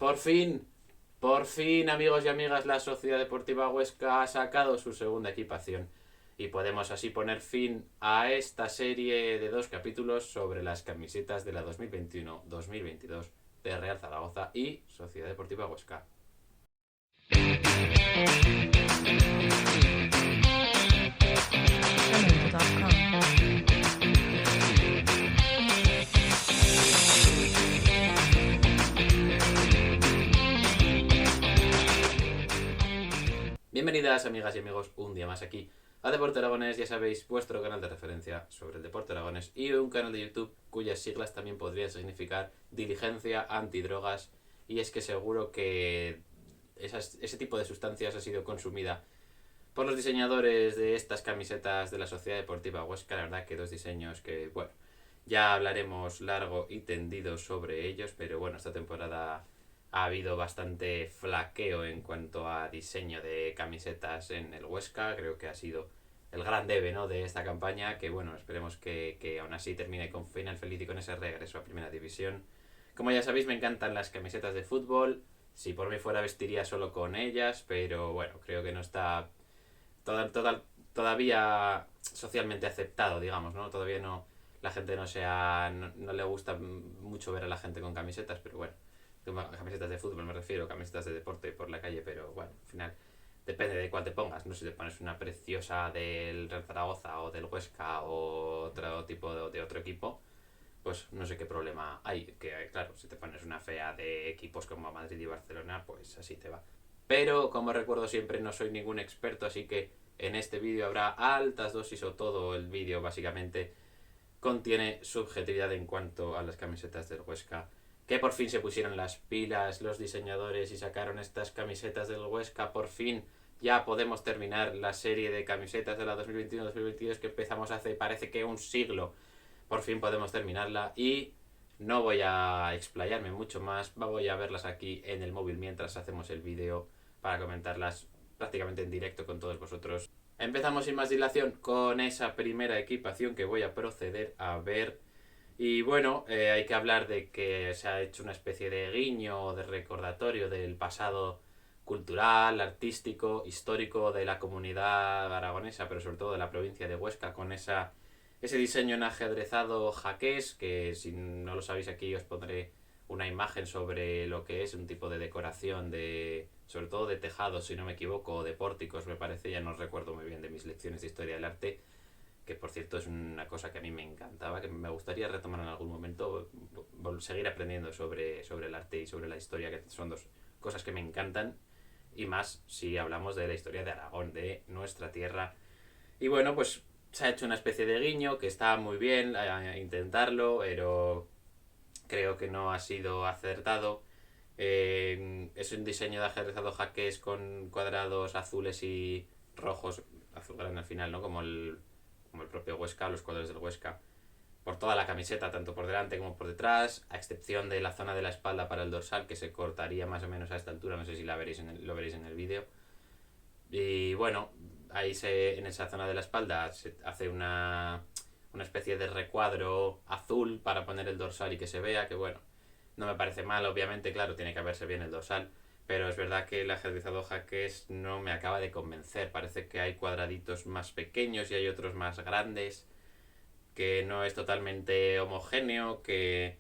Por fin, amigos y amigas, la Sociedad Deportiva Huesca ha sacado su segunda equipación y podemos así poner fin a esta serie de 2 capítulos sobre las camisetas de la 2021-2022 de Real Zaragoza y Sociedad Deportiva Huesca. Bienvenidas, amigas y amigos, un día más aquí a Deporte Aragonés, ya sabéis, vuestro canal de referencia sobre el deporte aragonés y un canal de YouTube cuyas siglas también podrían significar diligencia antidrogas, y es que seguro que ese tipo de sustancias ha sido consumida por los diseñadores de estas camisetas de la Sociedad Deportiva Huesca. La verdad que 2 diseños que, bueno, ya hablaremos largo y tendido sobre ellos, pero bueno, esta temporada ha habido bastante flaqueo en cuanto a diseño de camisetas en el Huesca. Creo que ha sido el gran debe, ¿no?, de esta campaña, que bueno, esperemos que aún así termine con final feliz y con ese regreso a Primera División. Como ya sabéis, me encantan las camisetas de fútbol. Si por mí fuera, vestiría solo con ellas, pero bueno, creo que no está todavía socialmente aceptado, digamos, ¿no? Todavía no, la gente no le gusta mucho ver a la gente con camisetas, pero bueno, camisetas de fútbol me refiero, camisetas de deporte por la calle, pero bueno, al final depende de cuál te pongas, ¿no? Si te pones una preciosa del Real Zaragoza o del Huesca o otro tipo de otro equipo, pues no sé qué problema hay. Que claro, si te pones una fea de equipos como Madrid y Barcelona, pues así te va. Pero como recuerdo siempre, no soy ningún experto, así que en este vídeo habrá altas dosis, o todo el vídeo básicamente contiene subjetividad en cuanto a las camisetas del Huesca. Que por fin se pusieron las pilas los diseñadores y sacaron estas camisetas del Huesca. Por fin ya podemos terminar la serie de camisetas de la 2021-2022 que empezamos hace, parece que un siglo. Por fin podemos terminarla y no voy a explayarme mucho más. Voy a verlas aquí en el móvil mientras hacemos el vídeo para comentarlas prácticamente en directo con todos vosotros. Empezamos sin más dilación con esa primera equipación que voy a proceder a ver. Y bueno, hay que hablar de que se ha hecho una especie de guiño o de recordatorio del pasado cultural, artístico, histórico de la comunidad aragonesa, pero sobre todo de la provincia de Huesca, con ese diseño en ajedrezado jaqués, que si no lo sabéis aquí os pondré una imagen sobre lo que es un tipo de decoración sobre todo de tejados, si no me equivoco, o de pórticos, me parece. Ya no recuerdo muy bien de mis lecciones de historia del arte, que por cierto es una cosa que a mí me encantaba, que me gustaría retomar en algún momento, seguir aprendiendo sobre el arte y sobre la historia, que son 2 cosas que me encantan, y más si hablamos de la historia de Aragón, de nuestra tierra. Y bueno, pues se ha hecho una especie de guiño que está muy bien a intentarlo, pero creo que no ha sido acertado. Es un diseño de ajedrezado jaques con cuadrados azules y rojos, azulgrana al final, ¿no? Como el propio Huesca, los colores del Huesca, por toda la camiseta, tanto por delante como por detrás, a excepción de la zona de la espalda para el dorsal, que se cortaría más o menos a esta altura, no sé si lo veréis en el vídeo. Y bueno, en esa zona de la espalda se hace una especie de recuadro azul para poner el dorsal y que se vea, que bueno, no me parece mal, obviamente, claro, tiene que verse bien el dorsal, pero es verdad que el ajedrezado jaques no me acaba de convencer. Parece que hay cuadraditos más pequeños y hay otros más grandes, que no es totalmente homogéneo, que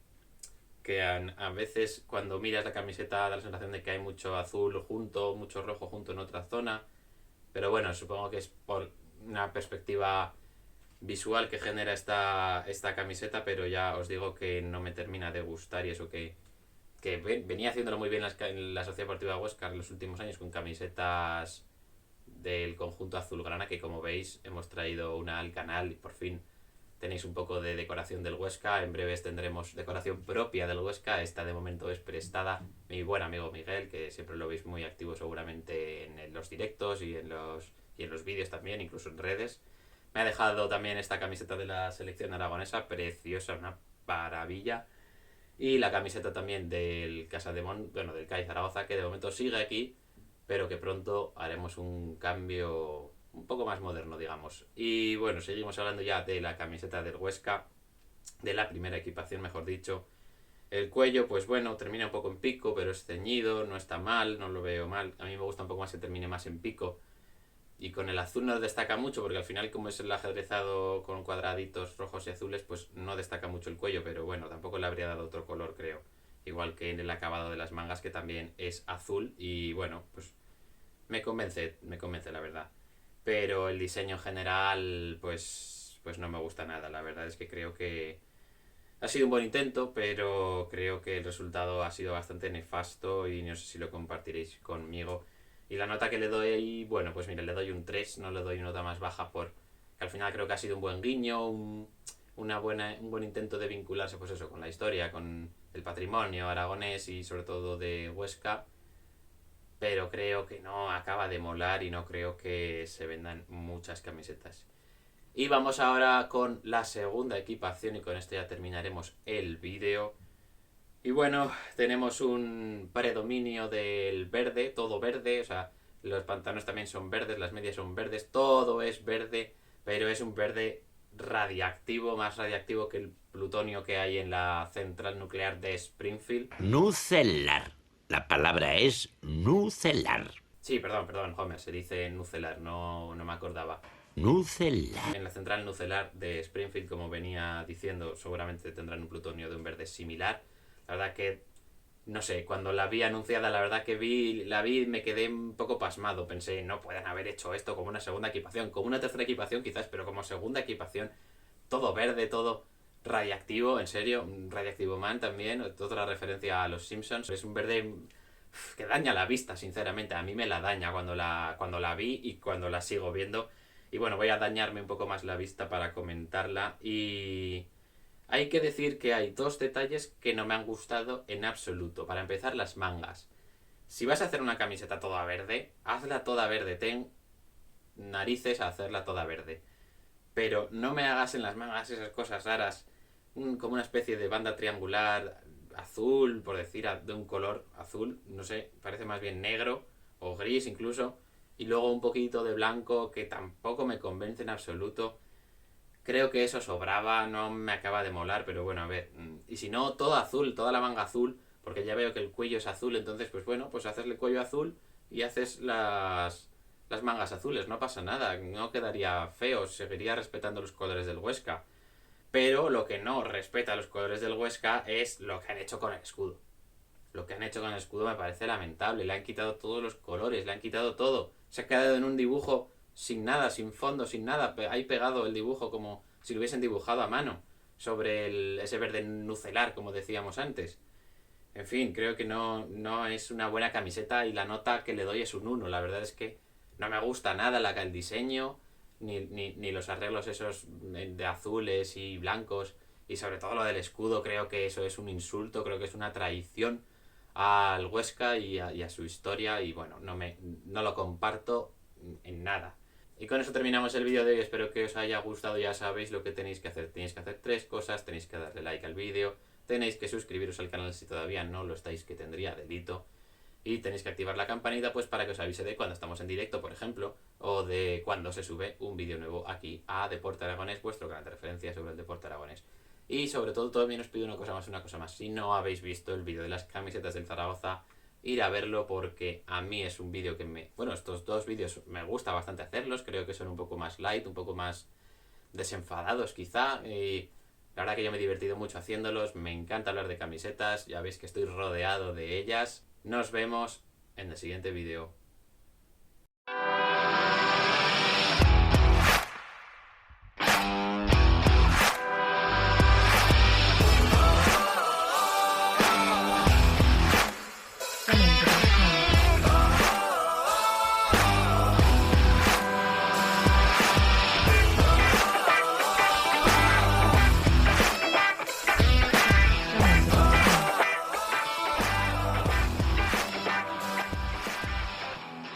a veces cuando miras la camiseta da la sensación de que hay mucho azul junto, mucho rojo junto en otra zona. Pero bueno, supongo que es por una perspectiva visual que genera esta camiseta, pero ya os digo que no me termina de gustar. Y eso que venía haciéndolo muy bien en la Sociedad Deportiva Huesca en los últimos años con camisetas del conjunto azulgrana, que como veis hemos traído una al canal y por fin tenéis un poco de decoración del Huesca. En breves tendremos decoración propia del Huesca. Esta de momento es prestada mi buen amigo Miguel, que siempre lo veis muy activo seguramente en los directos y en los vídeos también, incluso en redes. Me ha dejado también esta camiseta de la selección aragonesa, preciosa, una maravilla. Y la camiseta también del Casademont, bueno, del CAI Zaragoza, que de momento sigue aquí, pero que pronto haremos un cambio un poco más moderno, digamos. Y bueno, seguimos hablando ya de la camiseta del Huesca, de la primera equipación, mejor dicho. El cuello, pues bueno, termina un poco en pico, pero es ceñido, no está mal, no lo veo mal. A mí me gusta un poco más que termine más en pico. Y con el azul no destaca mucho, porque al final como es el ajedrezado con cuadraditos rojos y azules, pues no destaca mucho el cuello, pero bueno, tampoco le habría dado otro color, creo. Igual que en el acabado de las mangas, que también es azul, y bueno, pues me convence la verdad. Pero el diseño general, pues no me gusta nada. La verdad es que creo que ha sido un buen intento, pero creo que el resultado ha sido bastante nefasto y no sé si lo compartiréis conmigo. Y la nota que le doy, bueno, pues mire, le doy un 3, no le doy una nota más baja por que al final creo que ha sido un buen guiño, un buen intento de vincularse pues eso, con la historia, con el patrimonio aragonés y sobre todo de Huesca, pero creo que no acaba de molar y no creo que se vendan muchas camisetas. Y vamos ahora con la segunda equipación y con esto ya terminaremos el vídeo. Y bueno, tenemos un predominio del verde, todo verde, o sea, los pantalones también son verdes, las medias son verdes, todo es verde, pero es un verde radiactivo, más radiactivo que el plutonio que hay en la central nuclear de Springfield. Nucelar. La palabra es nucelar. Sí, perdón, Homer, se dice nucelar, no me acordaba. Nucelar. En la central nucelar de Springfield, como venía diciendo, seguramente tendrán un plutonio de un verde similar. La verdad que, no sé, cuando la vi anunciada, la verdad que la vi y me quedé un poco pasmado. Pensé, no pueden haber hecho esto como una segunda equipación, como una tercera equipación quizás, pero como segunda equipación, todo verde, todo radiactivo, en serio, Radiactivo Man también, otra referencia a los Simpsons. Es un verde que daña la vista, sinceramente. A mí me la daña cuando la vi y cuando la sigo viendo. Y bueno, voy a dañarme un poco más la vista para comentarla. Y hay que decir que hay dos detalles que no me han gustado en absoluto. Para empezar, las mangas. Si vas a hacer una camiseta toda verde, hazla toda verde. Ten narices a hacerla toda verde. Pero no me hagas en las mangas esas cosas raras, como una especie de banda triangular azul, por decir, de un color azul, no sé, parece más bien negro o gris incluso, y luego un poquito de blanco que tampoco me convence en absoluto. Creo que eso sobraba, no me acaba de molar, pero bueno, a ver, y si no, todo azul, toda la manga azul, porque ya veo que el cuello es azul, entonces pues bueno, pues haces el cuello azul y haces las mangas azules, no pasa nada, no quedaría feo, seguiría respetando los colores del Huesca. Pero lo que no respeta los colores del Huesca es lo que han hecho con el escudo. Lo que han hecho con el escudo me parece lamentable. Le han quitado todos los colores, le han quitado todo. Se ha quedado en un dibujo sin nada, sin fondo, sin nada. Ahí pegado el dibujo como si lo hubiesen dibujado a mano sobre ese verde nucelar, como decíamos antes. En fin, creo que no es una buena camiseta y la nota que le doy es un 1. La verdad es que no me gusta nada el diseño, ni los arreglos esos de azules y blancos. Y sobre todo lo del escudo, creo que eso es un insulto, creo que es una traición al Huesca y a su historia. Y bueno, no lo comparto en nada. Y con eso terminamos el vídeo de hoy. Espero que os haya gustado. Ya sabéis lo que tenéis que hacer. Tenéis que hacer tres cosas. Tenéis que darle like al vídeo. Tenéis que suscribiros al canal si todavía no lo estáis, que tendría delito. Y tenéis que activar la campanita pues para que os avise de cuando estamos en directo, por ejemplo, o de cuando se sube un vídeo nuevo aquí a Deporte Aragonés, vuestro canal de referencia sobre el deporte aragonés. Y sobre todo también os pido una cosa más. Si no habéis visto el vídeo de las camisetas del Zaragoza, ir a verlo porque a mí es un vídeo que Bueno, estos dos vídeos me gusta bastante hacerlos, creo que son un poco más light, un poco más desenfadados quizá, y la verdad que yo me he divertido mucho haciéndolos, me encanta hablar de camisetas, ya veis que estoy rodeado de ellas. Nos vemos en el siguiente vídeo.